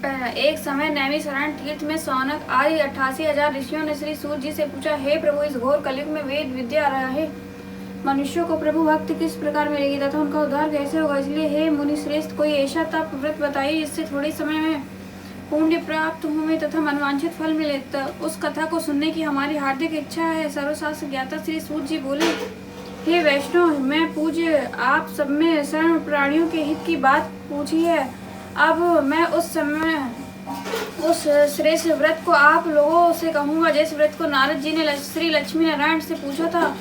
पहना। एक समय नैमिषारण्य तीर्थ में सौनक आदि 88,000 ऋषियों ने श्री सूत जी से पूछा, हे प्रभु, इस घोर कलयुग में वेद विद्या रहे मनुष्यों को प्रभु भक्ति किस प्रकार मिलेगी तथा उनका उद्धार कैसे होगा। इसलिए हे मुनि श्रेष्ठ, कोई ऐसा तप व्रत बताइए जिससे थोड़े समय में पुण्य प्राप्त हुए तथा मनवांछित फल मिले। उस कथा को सुनने की हमारी हार्दिक इच्छा है। सर्वशास्त्र ज्ञाता श्री सूत जी बोले, हे वैष्णव, मैं पूज्य आप सब में सर्व प्राणियों के हित की बात पूछी है। अब मैं उस श्रेष्ठ व्रत को आप लोगों से कहूँगा जिस व्रत को नारद जी ने श्री लक्ष्मी नारायण से पूछा था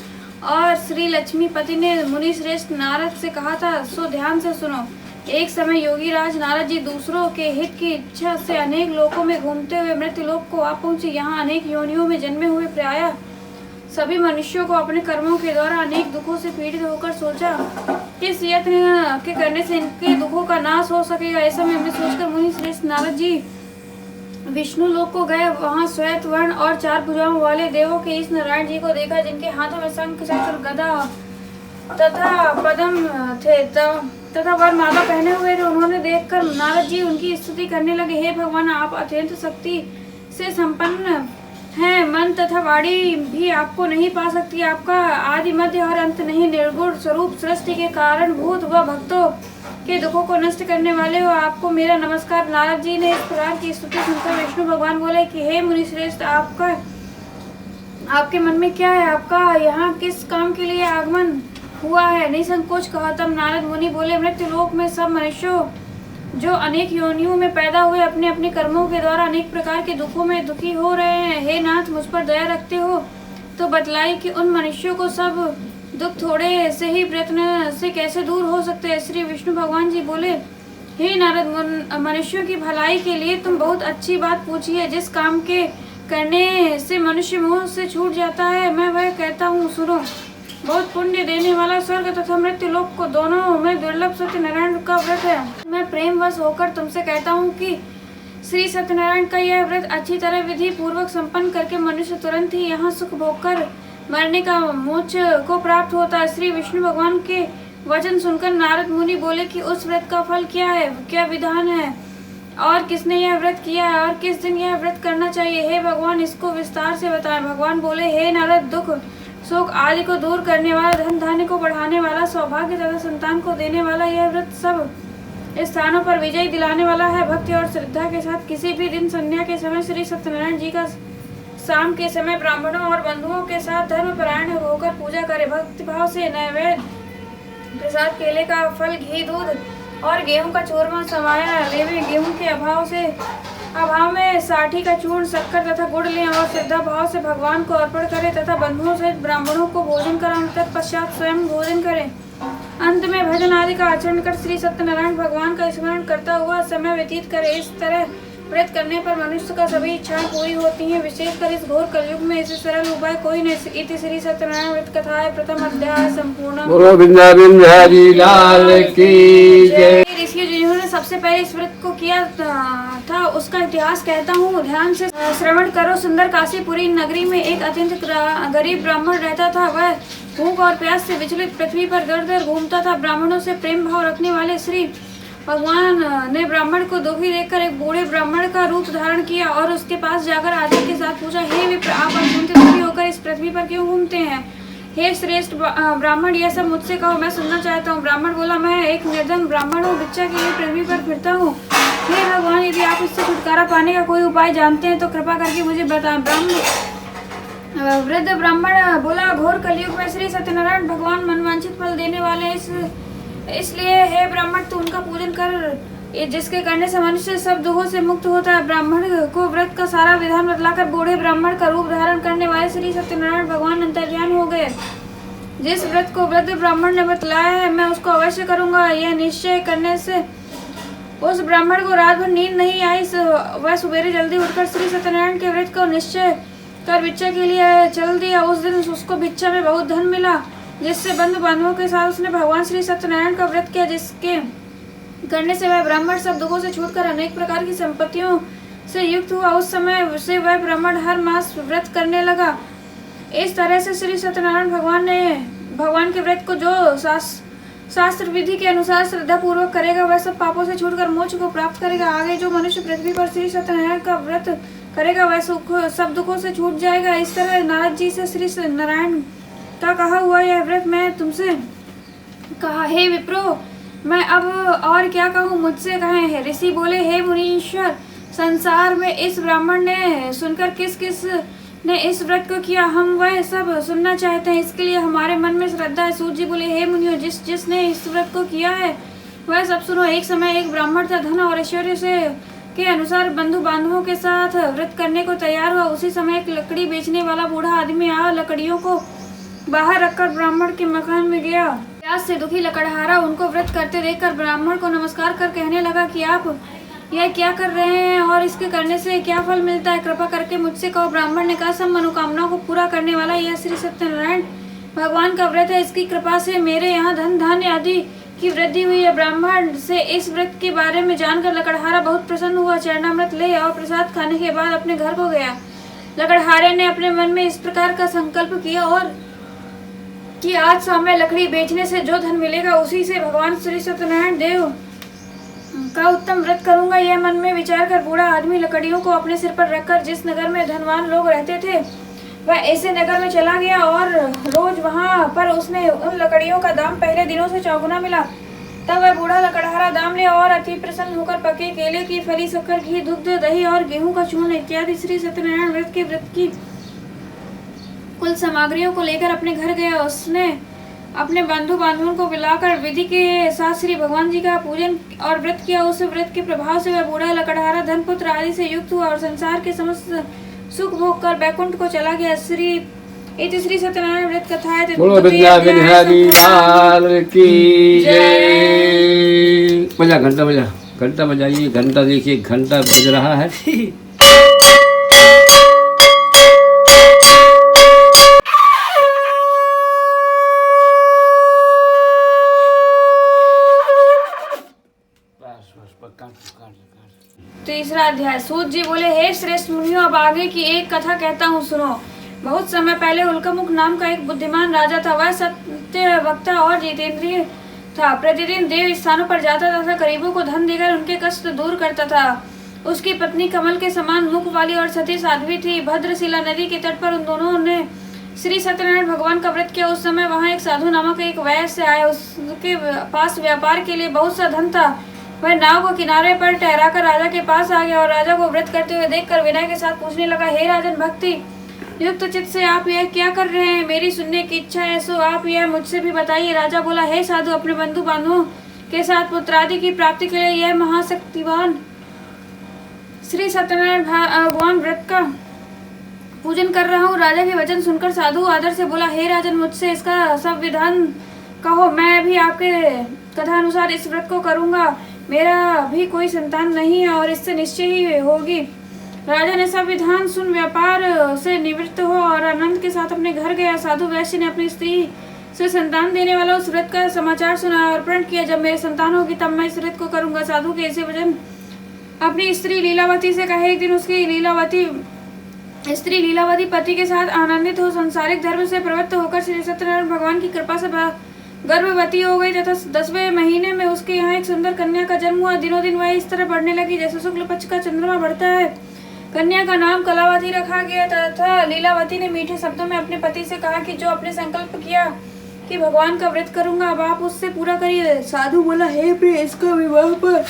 और श्री लक्ष्मीपति ने मुनि श्रेष्ठ नारद से कहा था, सो ध्यान से सुनो। एक समय योगी राज नारद जी दूसरों के हित की इच्छा से अनेक लोकों में घूमते हुए मृत्यु लोक को आ पहुँचे। यहाँ अनेक योनियों में जन्मे हुए प्रायः सभी मनुष्यों को अपने कर्मों के द्वारा अनेक दुखों से पीड़ित होकर सोचा, किस यत्न के करने से इनके दुखों का नाश हो सकेगा। ऐसा में हमने सोचकर मुनि श्रेष्ठ नारद जी विष्णु लोक को गए। वहाँ श्वेत वर्ण और 4 भुजाओं वाले देवों के इस नारायण जी को देखा, जिनके हाथों में शंख चक्र गदा तथा पद्म थे तथा वरमाला पहने हुए थे। उन्होंने देखकर नारद जी उनकी स्तुति करने लगे, हे भगवान, आप अत्यंत शक्ति से संपन्न हैं। मन तथा वाणी भी आपको नहीं पा सकती। आपका आदि मध्य और अंत नहीं, निर्गुण स्वरूप सृष्टि के कारण भूत व भक्तों के दुखों को नष्ट करने वाले हो, आपको मेरा नमस्कार। नारद जी ने इस प्रकार की स्तुति सुनकर विष्णु भगवान बोले कि हे मुनि श्रेष्ठ, आपके मन में क्या है? आपका यहाँ किस काम के लिए आगमन हुआ है? निसंकोच कहा। तब नारद मुनि बोले, मृत्यु लोक में सब मनुष्यों जो अनेक योनियों में पैदा हुए अपने अपने कर्मों के द्वारा अनेक प्रकार के दुखों में दुखी हो रहे हैं। हे नाथ, मुझ पर दया रखते हो तो बतलाई कि उन मनुष्यों को सब दुख थोड़े से ही प्रयत्न से कैसे दूर हो सकते हैं। श्री विष्णु भगवान जी बोले, हे नारद, मनुष्यों की भलाई के लिए तुम बहुत अच्छी बात पूछी है। जिस काम के करने से मनुष्य मोह से छूट जाता है, मैं वह कहता हूँ, सुनो। बहुत पुण्य देने वाला स्वर्ग तथा मृत्यु लोक को दोनों में दुर्लभ सत्यनारायण का व्रत है। मैं प्रेमवश होकर तुमसे कहता हूँ कि श्री सत्यनारायण का यह व्रत अच्छी तरह विधि पूर्वक संपन्न करके मनुष्य तुरंत ही यहाँ सुख भोगकर मरने का मोक्ष को प्राप्त होता है। श्री विष्णु भगवान के वचन सुनकर नारद मुनि बोले कि उस व्रत का फल क्या है, क्या विधान है और किसने यह व्रत किया है और किस दिन यह व्रत करना चाहिए। हे भगवान, इसको विस्तार से बताएं। भगवान बोले, हे नारद, दुख शोक आदि को दूर करने वाला, धन धान्य को बढ़ाने वाला, सौभाग्य तथा संतान को देने वाला यह व्रत सब स्थानों पर विजय दिलाने वाला है। भक्ति और श्रद्धा के साथ किसी भी दिन संध्या के समय श्री सत्यनारायण जी का शाम के समय ब्राह्मणों और बंधुओं के साथ धर्म परायण होकर पूजा करे। भक्ति भाव से नैवेद्य प्रसाद, केले का फल, घी, दूध और गेहूं का चूरमा समाया लेवे। गेहूं के अभाव में साठी का चूर्ण, शक्कर तथा गुड़ लें और श्रद्धा भाव से भगवान को अर्पण करें तथा बंधुओं सहित ब्राह्मणों को भोजन कराएं। तत्पश्चात स्वयं भोजन करें। अंत में भजन आदि का आचरण कर श्री सत्यनारायण भगवान का स्मरण करता हुआ समय व्यतीत करे। इस तरह व्रत करने पर मनुष्य का सभी इच्छाएं पूरी होती हैं। विशेषकर इस घोर कलयुग में इसे सरल उपाय कोई नहीं। इति श्री सत्यनारायण व्रत कथा है प्रथम अध्याय संपूर्ण। ऋषि जिन्होंने सबसे पहले इस व्रत को किया था उसका इतिहास कहता हूँ, ध्यान से श्रवण करो। सुंदर काशीपुरी नगरी में एक अत्यंत गरीब ब्राह्मण रहता था। वह भूख और प्यास से विचलित पृथ्वी पर दर दर घूमता था। ब्राह्मणों से प्रेम भाव रखने वाले श्री भगवान ने ब्राह्मण को दुखी देखकर एक बूढ़े ब्राह्मण का रूप धारण किया और उसके पास जाकर आदर के साथ पूछा, हे विप्र, आप अत्यंत दुखी होकर इस पृथ्वी पर क्यों घूमते हैं? हे श्रेष्ठ ब्राह्मण, यह सब मुझसे कहो, मैं सुनना चाहता हूँ। ब्राह्मण बोला, मैं एक निर्धन ब्राह्मण हूँ, भिक्षा के लिए पृथ्वी पर फिरता हूँ। हे भगवान, यदि आप इससे छुटकारा पाने का कोई उपाय जानते हैं तो कृपा करके मुझे बताएं। वृद्ध ब्राह्मण बोला, घोर कलयुग में श्री सत्यनारायण भगवान मनवांछित फल देने वाले, इसलिए हे ब्राह्मण, तू उनका पूजन कर, जिसके करने से मनुष्य सब दुखों से मुक्त होता है। ब्राह्मण को व्रत का सारा विधान बतलाकर बूढ़े ब्राह्मण का रूप धारण करने वाले श्री सत्यनारायण भगवान अंतर्ध्यान हो गए। जिस व्रत को वृद्ध ब्राह्मण ने बतलाया है मैं उसको अवश्य करूंगा। यह निश्चय करने से उस ब्राह्मण को रात भर नींद नहीं आई। वह सवेरे जल्दी उठकर श्री सत्यनारायण के व्रत को निश्चय कर भिक्षा के लिए चल दिया। उस दिन उसको भिक्षा में बहुत धन मिला, जिससे बंधु बांधवों के साथ उसने भगवान श्री सत्यनारायण का व्रत किया, जिसके करने से वह ब्राह्मण सब दुखों से छूटकर अनेक प्रकार की संपत्तियों से युक्त हुआ। उस समय से वह ब्राह्मण हर मास व्रत करने लगा। इस तरह से श्री सत्यनारायण भगवान के व्रत को जो शास्त्र विधि के अनुसार श्रद्धा पूर्वक करेगा वह सब पापों से छूटकर मोक्ष को प्राप्त करेगा। आगे जो मनुष्य पृथ्वी पर श्री सत्यनारायण का व्रत करेगा वह सब दुखों से छूट जाएगा। इस तरह नारद जी से श्री नारायण का कहा हुआ यह व्रत मैं तुमसे कहा। हे विप्रो, मैं अब और क्या कहूँ, मुझसे कहें। है ऋषि बोले, हे मुनीश्वर, संसार में इस ब्राह्मण ने सुनकर किस किस ने इस व्रत को किया, हम वह सब सुनना चाहते हैं, इसके लिए हमारे मन में श्रद्धा है। सूत जी बोले, हे मुनियो, जिसने इस व्रत को किया है वह सब सुनो। एक समय एक ब्राह्मण था, धन और ऐश्वर्य से के अनुसार बंधु बांधवों के साथ व्रत करने को तैयार हुआ। उसी समय एक लकड़ी बेचने वाला बूढ़ा आदमी आया, लकड़ियों को बाहर रखकर ब्राह्मण के मकान में गया। प्यास से दुखी लकड़हारा उनको व्रत करते देखकर ब्राह्मण को नमस्कार कर कहने लगा कि आप यह क्या कर रहे हैं और इसके करने से क्या फल मिलता है, कृपा करके मुझसे कहो। ब्राह्मण ने कहा, सब मनोकामनाओं को पूरा करने वाला यह श्री सत्यनारायण भगवान का व्रत है, इसकी कृपा से मेरे यहाँ धन धान्य आदि की वृद्धि हुई है। ब्राह्मण से इस व्रत के बारे में जानकर लकड़हारा बहुत प्रसन्न हुआ। चरणामृत ले और प्रसाद खाने के बाद अपने घर को गया। लकड़हारे ने अपने मन में इस प्रकार का संकल्प किया और कि आज शाम में लकड़ी बेचने से जो धन मिलेगा उसी से भगवान श्री सत्यनारायण देव का उत्तम व्रत करूंगा। यह मन में विचार कर बूढ़ा आदमी लकड़ियों को अपने सिर पर रखकर जिस नगर में धनवान लोग रहते थे वह ऐसे नगर में चला गया और रोज वहां पर उसने उन लकड़ियों का दाम पहले दिनों से चौगुना मिला। तब वह बूढ़ा लकड़हारा दाम ले और अति प्रसन्न होकर पके केले की फली, शक्कर, घी, दुग्ध, दही और गेहूं का चूर्ण इत्यादि श्री सत्यनारायण व्रत की कुल सामग्रियों को लेकर अपने घर गया। उसने अपने बंधु बांधवों को बुलाकर विधि के साथ श्री भगवान जी का पूजन और व्रत किया। उस व्रत के प्रभाव से वह बूढ़ा लकड़हारा धन पुत्र आदि से युक्त हुआ और संसार के समस्त सुख भोग कर बैकुंठ को चला गया। श्री सत्यनारायण व्रत कथा है। घंटा बजाइए, घंटा देखिए, घंटा बज रहा है। तीसरा अध्याय। सूत जी बोले, हे श्रेष्ठ मुनियों, अब आगे की एक कथा कहता हूँ, सुनो। बहुत समय पहले उल्कामुख नाम का एक बुद्धिमान राजा था। वह सत्य वक्ता और जितेंद्रिय था। प्रतिदिन देव स्थानों पर जाता तथा गरीबों को धन देकर उनके कष्ट दूर करता था। उसकी पत्नी कमल के समान मुख वाली और सती साध्वी थी। भद्रशिला नदी के तट पर उन दोनों ने श्री सत्यनारायण भगवान का व्रत किया। उस समय वहाँ एक साधु नामक एक वैश्य आया। उसके पास व्यापार के लिए बहुत सा धन था। वह नाव को किनारे पर ठहराकर राजा के पास आ गया और राजा को व्रत करते हुए देखकर विनय के साथ पूछने लगा, हे राजन, भक्ति युक्त चित्त से आप यह क्या कर रहे हैं? मेरी सुनने की इच्छा है, सो आप यह मुझसे भी बताइए। राजा बोला, हे साधु, अपने बंधु बांधवों के साथ पुत्रादि की प्राप्ति के लिए यह महाशक्तिवान श्री सत्यनारायण भगवान व्रत का पूजन कर रहा हूँ। राजा के वचन सुनकर साधु आदर से बोला, हे राजन, मुझसे इसका सब विधान कहो, मैं भी आपके कथा अनुसार इस व्रत को करूंगा। मेरा भी कोई संतान नहीं है और इससे निश्चय ही होगी। राजा ने सब विधान सुन व्यापार से निवृत्त हो और आनंद के साथ अपने घर गया। साधु वैश्य ने अपनी स्त्री से संतान देने वाला उस व्रत का समाचार सुना और प्रण किया, जब मेरी संतान होगी तब मैं इस व्रत को करूंगा। साधु के ऐसे वचन अपनी स्त्री लीलावती से कहे। एक दिन उसकी लीलावती पति के साथ आनंदित हो सांसारिक धर्म से प्रवृत्त होकर श्री सत्यनारायण भगवान की कृपा से गर्भवती हो गई तथा 10वें महीने में उसके यहाँ एक सुंदर कन्या का जन्म हुआ। दिनों दिन वह इस तरह बढ़ने लगी जैसे शुक्ल पक्ष का चंद्रमा बढ़ता है। कन्या का नाम कलावती रखा गया तथा लीलावती ने मीठे शब्दों में अपने पति से कहा कि जो अपने संकल्प किया कि भगवान का व्रत करूंगा, अब आप उससे पूरा करिए। साधु बोला, हे प्रिय, इसका विवाह पर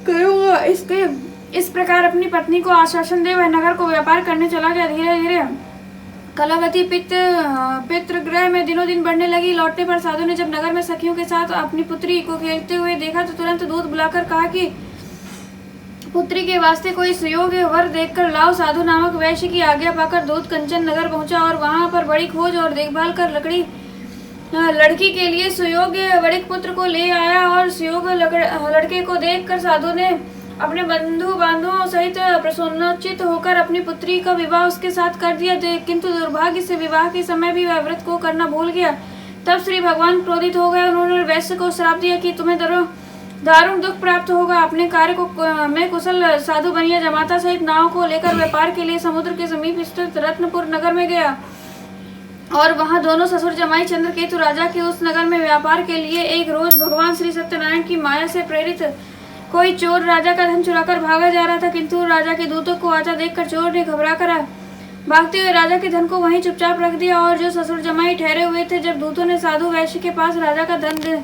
करूंगा। इस प्रकार अपनी पत्नी को आश्वासन दे वह नगर को व्यापार करने चला गया। धीरे धीरे कलावती पितृगृह में दिनों दिन बढ़ने लगी। लौटने पर साधु ने जब नगर में सखियों के साथ अपनी पुत्री को खेलते हुए देखा तो तुरंत दूध बुलाकर कहा कि पुत्री के वास्ते कोई सुयोग्य वर देखकर लाओ। साधु नामक वैश्य की आज्ञा पाकर दूध कंचन नगर पहुंचा और वहां पर बड़ी खोज और देखभाल कर लड़की के लिए सुयोग्य वणिक पुत्र को ले आया और सुयोग्य लड़के को देखकर साधु ने अपने बंधु बांधवों सहित प्रसन्नचित होकर अपनी पुत्री का विवाह उसके साथ कर दिया। किंतु दुर्भाग्य से विवाह के समय भी वह व्रत को करना भूल गया। तब श्री भगवान क्रोधित हो गए। उन्होंने वैश्य को श्राप दिया कि तुम्हें दारुण दुख प्राप्त होगा। अपने कार्य को में कुशल साधु बनिया जमाता सहित नाव को लेकर व्यापार के लिए समुद्र के समीप स्थित रत्नपुर नगर में गया। और वहां दोनों ससुर जमाई चंद्रकेतु राजा के उस नगर में व्यापार के लिए एक रोज भगवान श्री सत्यनारायण की माया से प्रेरित कोई चोर राजा का धन चुराकर भागा जा रहा था, किंतु राजा के दूतों को आता देखकर चोर ने घबरा कर भागते हुए राजा के धन को वहीं चुपचाप रख दिया। और जो ससुर जमाई ठहरे हुए थे, जब दूतों ने साधु वैश्य के पास राजा का धन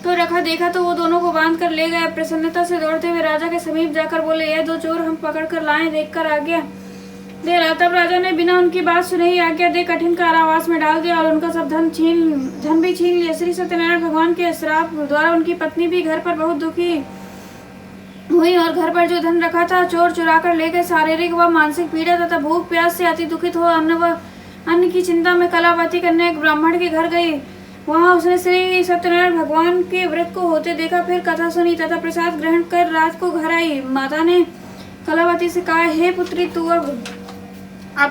तो रखा देखा तो वो दोनों को बांध कर ले गए। प्रसन्नता से दौड़ते हुए राजा के समीप जाकर बोले, ये दो चोर हम पकड़ कर लाए, देखकर आज्ञा दे रहा। तब राजा ने बिना उनकी बात सुने ही आज्ञा दे कठिन कारावास में डाल दिया और उनका सब धन भी छीन लिया। श्री सत्यनारायण भगवान के श्राप द्वारा उनकी पत्नी भी घर पर बहुत दुखी हुई और घर पर जो धन रखा था चोर चुरा कर ले गए। शारीरिक व मानसिक पीड़ा तथा भूख प्यास से अति दुखित हो अन्न की चिंता में कलावती करने एक ब्राह्मण के घर गई। वहां उसने श्री सत्यनारायण भगवान के व्रत को होते देखा, फिर कथा सुनी तथा प्रसाद ग्रहण कर रात को घर आई। माता ने कलावती से कहा, हे पुत्री, तू अब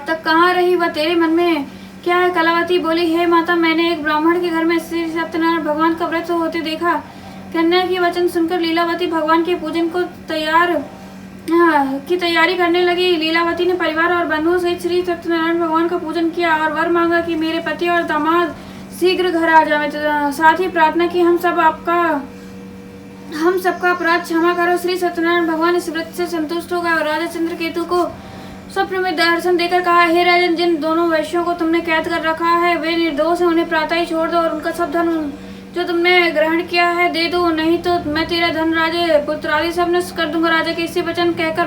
तक कहाँ रही, वह तेरे मन में क्या है? कलावती बोली, हे माता, मैंने एक ब्राह्मण के घर में श्री सत्यनारायण भगवान का व्रत होते देखा। कन्या की वचन सुनकर लीलावती भगवान के पूजन को तैयारी करने लगी। लीलावती ने परिवार और बंधुओं सहित श्री सत्यनारायण भगवान का पूजन किया और वर मांगा कि मेरे पति और दामाद शीघ्र घर आ जाए। साथ ही प्रार्थना की, हम सबका अपराध क्षमा करो। श्री सत्यनारायण भगवान इस व्रत से संतुष्ट हो गए और राजा चंद्रकेतु को स्वप्न में दर्शन देकर कहा, हे राजन, जिन दोनों वैश्यों को तुमने कैद कर रखा है वे निर्दोष है, उन्हें प्रातः ही छोड़ दो और उनका सब धन जो तुमने ग्रहण किया है दे दो, नहीं तो मैं तेरा धन राजे पुत्र आदि सब नष्ट कर दूंगा। राजा के इसी वचन कहकर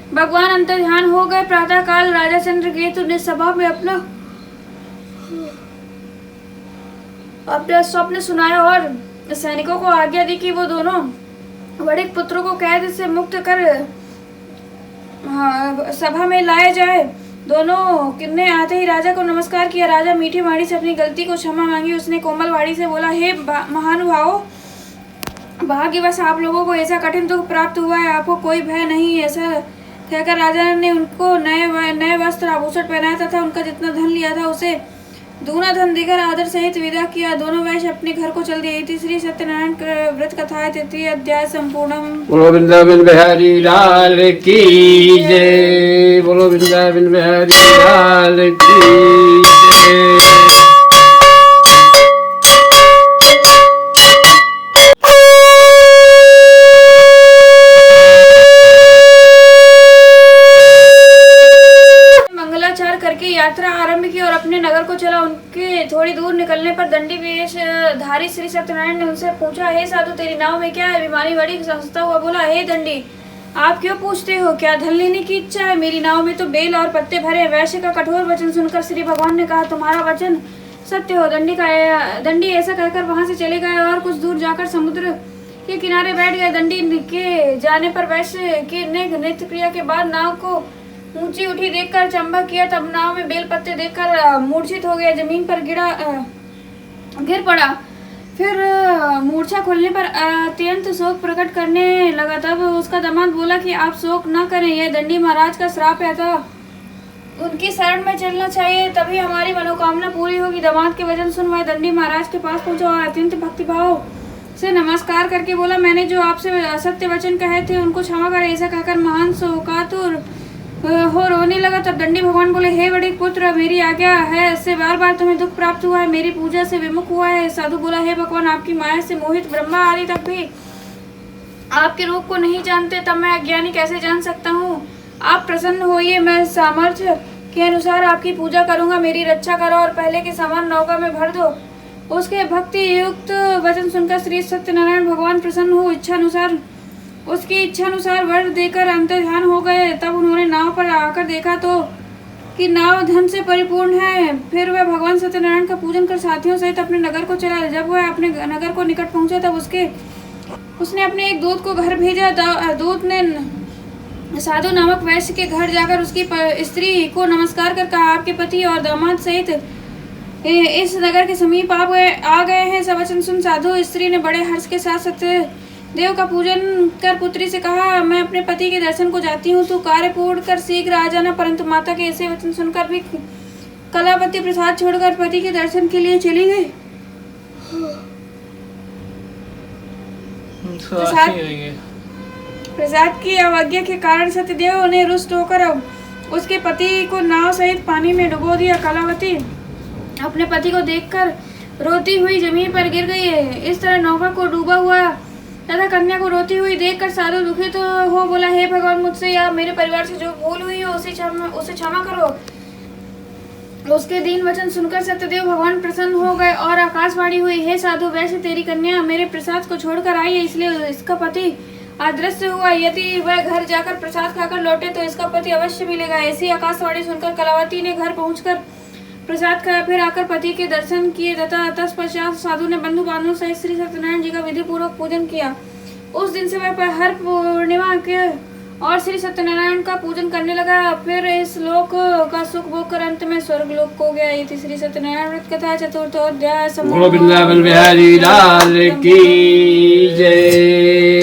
भगवान अंतर्ध्यान हो गए। प्रातः काल राजा चंद्रकेतु ने सभा में अपना स्वप्न सुनाया और सैनिकों को आज्ञा दी कि वो दोनों बड़े पुत्रों को कैद से मुक्त कर सभा में लाया जाए। दोनों किन्ने आते ही राजा को नमस्कार किया। राजा मीठी वाणी से अपनी गलती को क्षमा मांगी। उसने कोमल वाणी से बोला, हे महानुभावों, भाग्यवश आप लोगों को ऐसा कठिन दुख प्राप्त हुआ है, आपको कोई भय नहीं। ऐसा कहकर राजा ने उनको नए वस्त्र आभूषण पहनाया तथा उनका जितना धन लिया था उसे दूना धन देकर आदर सहित विदा किया। दोनों वैश्य अपने घर को चल दिए। तीसरी सत्यनारायण व्रत कथा तृतीय अध्याय संपूर्णम। बोलो वृंदावन बिहारी लाल की जय। बोलो वृंदावन बिहारी लाल की जय। यात्रा आरंभ की और अपने नगर को चला। उनके थोड़ी दूर निकलने पर दंडी वेशधारी श्री सत्यनारायण ने उनसे पूछा, हे साधु, तेरी नाव में क्या है? बीमारी बड़ी संस्था हुआ बोला, हे दंडी, आप क्यों पूछते हो? क्या धन लेने की इच्छा है? मेरी नाव में तो बेल और पत्ते भरे। वैश्य का कठोर वचन सुनकर श्री भगवान ने कहा, तुम्हारा वचन सत्य हो। दंडी ऐसा कहकर वहां से चले गए और कुछ दूर जाकर समुद्र के किनारे बैठ गए। दंडी के जाने पर वैश्य के नृत्य क्रिया के बाद नाव को ऊंची उठी देखकर चंबा किया। तब नाव में बेल पत्ते देखकर मूर्छित हो गया, जमीन पर गिर पड़ा। फिर मूर्छा खुलने पर अत्यंत शोक प्रकट करने लगा। तब उसका दामाद बोला कि आप शोक न करें, यह दंडी महाराज का श्राप है, तो उनकी शरण में चलना चाहिए, तभी हमारी मनोकामना पूरी होगी। दामाद के वचन सुन वह दंडी महाराज के पास पहुंचा और अत्यंत भक्तिभाव से नमस्कार करके बोला, मैंने जो आपसे असत्य वचन कहे थे उनको क्षमा करें। ऐसा कहकर महान शोकातुर हो रोने लगा। तब दंडी भगवान बोले, हे बड़े पुत्र, मेरी आज्ञा है, इससे बार बार तुम्हें दुख प्राप्त हुआ है, मेरी पूजा से विमुख हुआ है। साधु बोला, हे भगवान, आपकी माया से मोहित ब्रह्मा आदि तक भी आपके रूप को नहीं जानते, तब मैं अज्ञानी कैसे जान सकता हूँ? आप प्रसन्न होइए, मैं सामर्थ्य के अनुसार आपकी पूजा करूंगा। मेरी रक्षा करो और पहले के समान नौका में भर दो। उसके भक्ति युक्त वचन सुनकर श्री सत्यनारायण भगवान प्रसन्न हो उसकी इच्छा अनुसार वर देकर अंतर्ध्यान हो गए। तब उन्होंने नाव पर आकर देखा तो कि नाव धन से परिपूर्ण है। फिर वह भगवान सत्यनारायण का पूजन कर साथियों सहित अपने नगर को चला। जब वह अपने नगर को निकट पहुंचा तब उसने अपने एक दूत को घर भेजा। दूत ने साधु नामक वैश्य के घर जाकर उसकी स्त्री को नमस्कार कर कहा, आपके पति और दामाद सहित इस नगर के समीप आ गए हैं। सब वचन सुन साधु स्त्री ने बड़े हर्ष के साथ सत्य देव का पूजन कर पुत्री से कहा, मैं अपने पति के दर्शन को जाती हूँ, तू कार्य पूर्ण कर शीघ्र आ जाना। परंतु माता के ऐसे वचन सुनकर भी कलावती प्रसाद छोड़कर पति के दर्शन के लिए चली गई। प्रसाद की अवज्ञा के कारण सत्यदेव ने रुष्ट होकर उसके पति को नाव सहित पानी में डुबो दिया। कलावती अपने पति को देखकर रोती हुई जमीन पर गिर गई है। इस तरह नौका को डूबा हुआ तथा कन्या को रोती हुई देखकर साधु दुखित हो बोला, हे भगवान, मुझसे या मेरे परिवार से जो भूल हुई हो उसे क्षमा करो। उसके दीन वचन सुनकर सत्यदेव भगवान प्रसन्न हो गए और आकाशवाणी हुई, हे साधु, वैसे तेरी कन्या मेरे प्रसाद को छोड़कर आई है, इसलिए इसका पति अदृश्य हुआ। यदि वह घर जाकर प्रसाद खाकर लौटे तो इसका पति अवश्य मिलेगा। ऐसी आकाशवाणी सुनकर कलावती ने घर पहुंचकर प्रसाद खाया, फिर आकर पति के दर्शन किए तथा तत्पश्चात साधु ने बंधु बांधवों सहित श्री सत्यनारायण जी का विधि पूर्वक पूजन किया। उस दिन से वह हर पूर्णिमा के और श्री सत्यनारायण का पूजन करने लगा। फिर इस लोक का सुख भोग कर अंत में स्वर्ग लोक को गया। ये श्री सत्यनारायण व्रत कथा चतुर्थोध्याय। बोलो वृंदावन बिहारी लाल की जय।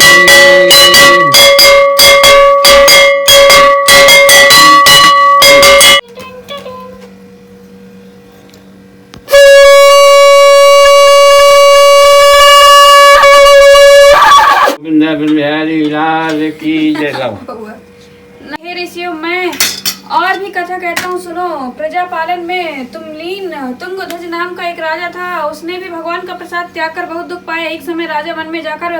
वृंदावन बिहारी लाल की जय। हे ऋषियों, मैं और भी कथा कहता हूँ, सुनो। प्रजा पालन में तुंगध्वज नाम का एक राजा था। उसने भी भगवान का प्रसाद त्याग कर बहुत दुख पाया। एक समय राजा वन में जाकर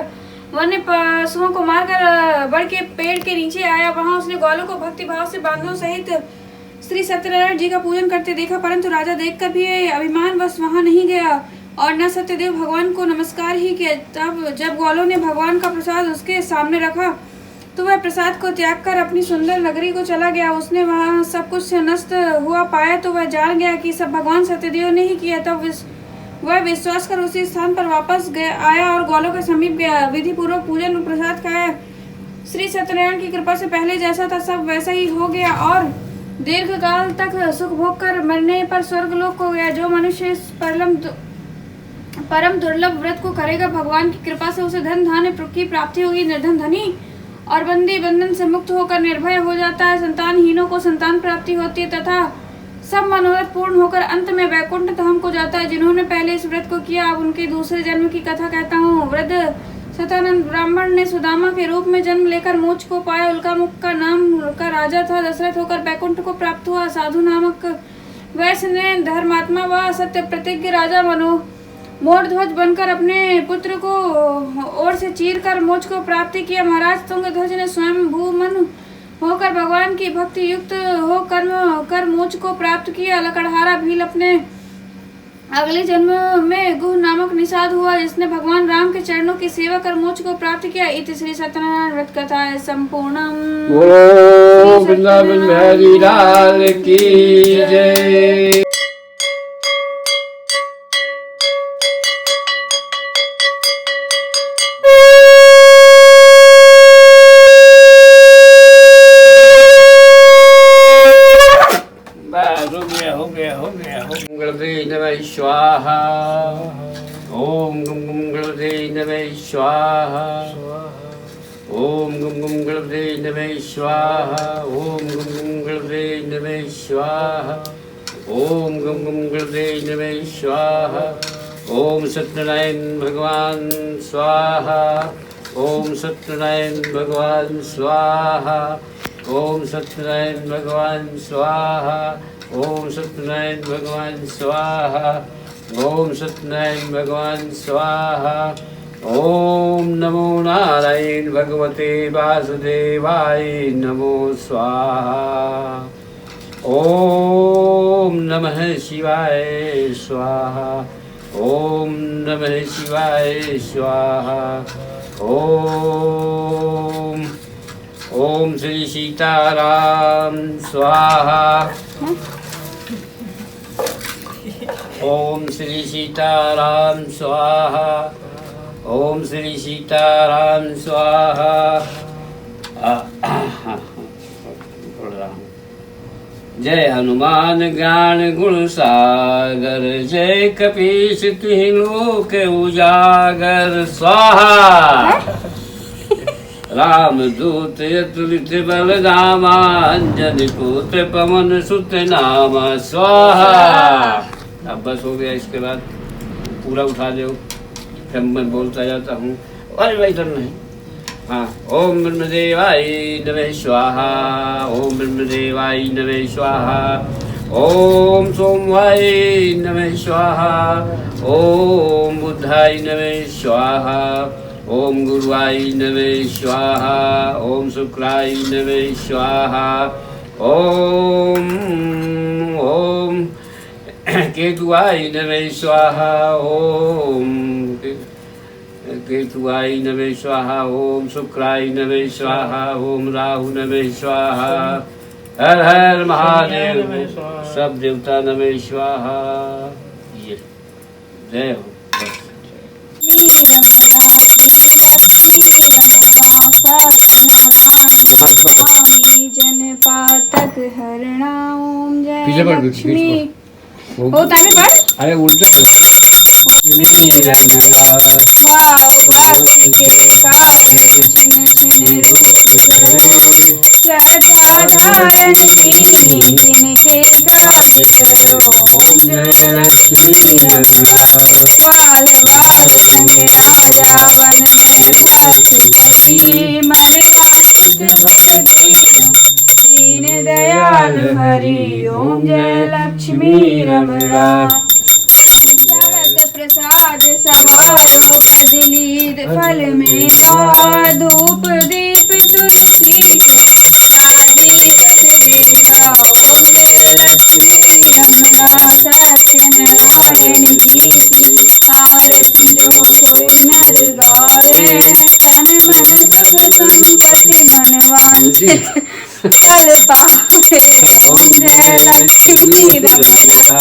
वन्य पशुओं को मारकर बड़ के पेड़ के नीचे आया। वहां उसने ग्वालों को भक्ति भाव से बांधवों सहित श्री सत्यनारायण जी का पूजन करते देखा, परंतु राजा देखकर भी अभिमान बस वहां नहीं गया और न सत्यदेव भगवान को नमस्कार ही किया। तब जब ग्वालों ने भगवान का प्रसाद उसके सामने रखा तो वह प्रसाद को त्याग कर अपनी सुंदर नगरी को चला गया। उसने वहां सब कुछ नष्ट हुआ पाया तो वह जान गया कि सब भगवान सत्यदेव ने ही किया। तब वह विश्वास कर उसी स्थान पर वापस आया और ग्वालों के समीप गया। विधि पूर्वक पूजन और प्रसाद खाया। श्री सत्यनारायण की कृपा से पहले जैसा था सब वैसा ही हो गया और दीर्घ काल तक सुख भोग कर मरने पर स्वर्ग लोक को गया। जो मनुष्य इस परम दुर्लभ व्रत को करेगा, भगवान की कृपा से उसे धन धान्य की प्राप्ति होगी। निर्धन धनी और बंदी बंधन से मुक्त होकर निर्भय हो जाता है। संतानहीनों को संतान प्राप्ति होती है तथा सब मनोरथ पूर्ण होकर अंत में वैकुंठ धाम को जाता है। जिन्होंने पहले इस व्रत को किया, अब उनके दूसरे जन्म की कथा कहता हूँ। वृद्ध सतानंद ब्राह्मण ने सुदामा के रूप में जन्म लेकर मोक्ष को पाया। उल्कामुख का नाम का राजा था। दशरथ होकर वैकुंठ को प्राप्त हुआ। साधु नामक वैश्य ने धर्मात्मा व सत्य प्रतिज्ञ राजा मोरध्वज बनकर अपने पुत्र को ओर से चीर कर मोक्ष को प्राप्ति किया। महाराज तुंगध्वज ने स्वयं भूमन होकर भगवान की भक्ति युक्त हो कर्म कर मोक्ष को प्राप्त किया। लकड़हारा भील अपने अगले जन्म में गुह नामक निषाद हुआ, जिसने भगवान राम के चरणों की सेवा कर मोक्ष को प्राप्त किया। इति श्री सत्यनारायण व्रत कथा है संपूर्णम। बोलो वृंदावन बिहारी लाल की जय। नमः स्वाहा। ओम गम गम गणपते नमः स्वाहा। ओम गम गम गणपते नमः स्वाहा। ओम गम गम गणपते नमः स्वाहा। ओम गम गम गणपते नमः स्वाहा। ओम सत्यनारायण भगवान स्वाहा। ओम सत्यनारायण भगवान स्वाहा। ओम सत्यनारायण भगवान स्वाहा। ओम सत्यनारायण भगवान स्वाहा। ओम सत्यनारायण भगवान स्वाहा। ओम नमो नारायण भगवते वासुदेवाय नमो स्वाहा। ओम नमः शिवाय स्वाहा। ओम नमः शिवाय स्वाहा। ओम श्री सीताराम स्वाहा। ओम श्री सीताराम स्वाहा। ओम श्री सीताराम स्वाहा। जय हनुमान ज्ञान गुण सागर। जय कपीश तिहि लोक उजागर। स्वाहा। राम दूत अतुलित बल धामा। अंजनी पुत्र पवन सुत नामा। स्वाहा। अब बस हो गया, इसके बाद पूरा उठा दो, फिर मैं बोलता जाता हूँ। अरे भाई इधर नहीं। हाँ। ओम ब्रह्मदेवाय नमः स्वाहा। ओम ब्रह्मदेवाय नमः स्वाहा। ओम सोमवाय नमः स्वाहा। ओम बुद्धाय नमः स्वाहा। ओम गुरुवाय नमः स्वाहा। ओम शुक्राय नमः स्वाहा। ओम केतुवाय नमः स्वाहा। ओम केतुवाय नमः स्वाहा। ओम शुक्राय नमः स्वाहा। ओम राहु नमः स्वाहा। हर हर महादेव। सब देवता नमः स्वाहा। ये जय हो। जनपातक हरणा ओम जय पीछे पढ़, लक्ष्मी। पीछे ओ तामी पढ़। अरे उल्टा भाव भक्ति के कारण छिन छिन रूप धरे सचाधारण इनके गाय करो ओम जय लक्ष्मी रमणा। बाल बाल संग राजा वन में भक्त करी मर्यादित दीन दयाल हरि ओम जय लक्ष्मी रमणा। शरद प्रसाद सवारो कजली फल में पा धूप दीप तुलसी के आदि सतदेवा ओम जय लक्ष्मी रमणा। सत्यनारायण जी की आरती जो कोई नर गाए तन मन सुख संपत्ति मन वांछित फल पावे ओम जय लक्ष्मी रमणा।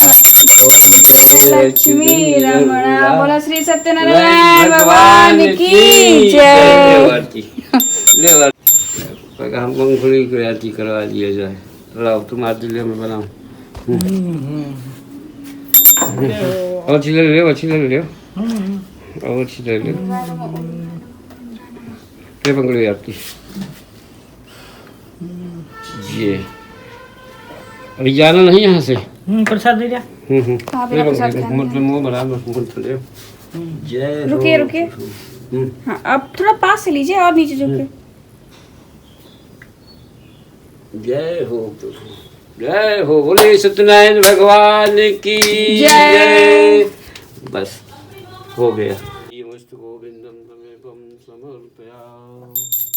लक्ष्मी रमणा। बोला श्री सत्यनारायण भगवान की जय। ले हम मूंगफली की आरती करवा दिया जाए। लाओ तुम आरती ले मैं बनाऊं। और अच्छी ले ले अच्छी ले ले और अच्छी ले ले ले मंगली आरती। ये अभी जाना नहीं यहाँ से। प्रसाद दे दिया। ले मंगली मतलब मुंह बना मंगल ले। जय हो। रुकिए रुकिए। हाँ अब थोड़ा पास से लीजिए और नीचे झुके। जय हो जय हो। बोले सत्यनारायण भगवान की जय। बस हो गया। ये मस्त गोविंदम तमें समर्पयामि।